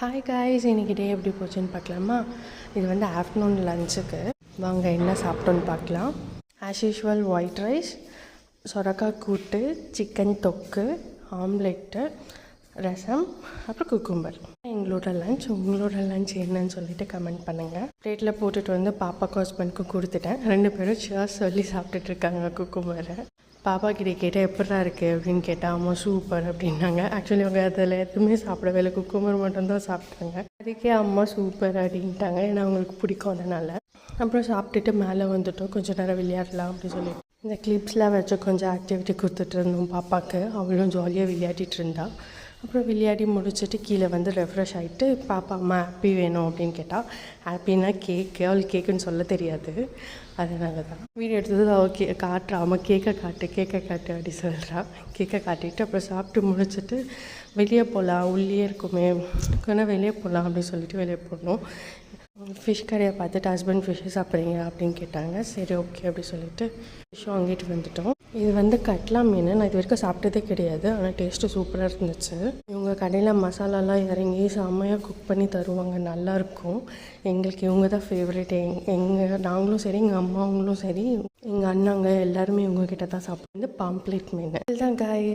Hi guys, இன்றைக்கி டே எப்படி போச்சுன்னு பார்க்கலாமா? இது வந்து ஆஃப்டர்நூன் லஞ்சுக்கு. வாங்க என்ன சாப்பிட்டோன்னு பார்க்கலாம். ஆஸ் யூஷுவல் ஒயிட் ரைஸ், சொரக்காய் கூட்டு, சிக்கன் தொக்கு, ஆம்லெட்டு, ரசம், அப்புறம் குக்கும்பர். எங்களோட லஞ்ச். உங்களோட லஞ்ச் என்னன்னு சொல்லிட்டு கமெண்ட் பண்ணுங்கள். பிளேட்டில் போட்டுட்டு வந்து பாப்பாக்கும் ஹஸ்பண்டுக்கும் கொடுத்துட்டேன். 2 பேரும் சேர்ஸ் சொல்லி சாப்பிட்டுட்ருக்காங்க குக்கும்பரை. பாப்பா கிட்டே கேட்டால் எப்படா இருக்குது அப்படின்னு கேட்டால் அம்மா சூப்பர் அப்படின்னாங்க. ஆக்சுவலி அவங்க அதில் எதுவுமே சாப்பிடவே இல்லை, குக்கும்பர் மட்டும்தான் சாப்பிட்டாங்க. அதுக்கே அம்மா சூப்பர் அப்படின்ட்டாங்க, ஏன்னா அவங்களுக்கு பிடிக்கும் அதனால். அப்புறம் சாப்பிட்டுட்டு மேலே வந்துட்டோம், கொஞ்சம் நேரம் விளையாடலாம் அப்படின்னு சொல்லி இந்த கிளிப்ஸ்லாம் வச்சு கொஞ்சம் ஆக்டிவிட்டி கொடுத்துட்டு இருந்தோம் பாப்பாவுக்கு. அவளும் ஜாலியாக விளையாடிட்டு இருந்தா. அப்புறம் விளையாடி முடிச்சுட்டு கீழே வந்து ரெஃப்ரெஷ் ஆகிட்டு பாப்பா அம்மா ஹாப்பி வேணும் அப்படின்னு கேட்டால். ஹாப்பின்னா கேக்கு, அவளுக்கு கேக்குன்னு சொல்ல தெரியாது, அதனால தான் வீடியோ எடுத்தது. ஓகே காட்டுறா, அம்மா கேக்கை காட்டு அப்படி சொல்கிறா. கேக்கை காட்டிட்டு அப்புறம் சாப்பிட்டு முடிச்சுட்டு வெளியே போகலாம், உள்ளே இருக்குமே கொஞ்சம் வெளியே போகலாம் அப்படின்னு சொல்லிட்டு வெளியே போனோம். ஃபிஷ் கடையை பார்த்துட்டு ஹஸ்பண்ட் ஃபிஷ்ஷு சாப்பிட்றீங்க அப்படின்னு கேட்டாங்க. சரி ஓகே அப்படி சொல்லிட்டு ஃபிஷ் வாங்கிட்டு வந்துட்டோம். இது வந்து கட்லா மீன். நான் இது வரைக்கும் சாப்பிட்டதே கிடையாது, ஆனால் டேஸ்ட்டு சூப்பராக இருந்துச்சு. இவங்க கடையில் மசாலாலாம் இறங்கி செம்மையாக குக் பண்ணி தருவாங்க, நல்லாயிருக்கும். எங்களுக்கு இவங்க தான் ஃபேவரட். நாங்களும் சரி, எங்கள் அம்மாவங்களும் சரி, எங்கள் அண்ணாங்க எல்லாருமே இவங்கக்கிட்ட தான் சாப்பிடுவோம். வந்து பாம்ப்ளேட் மீன். இதுதான் காய்.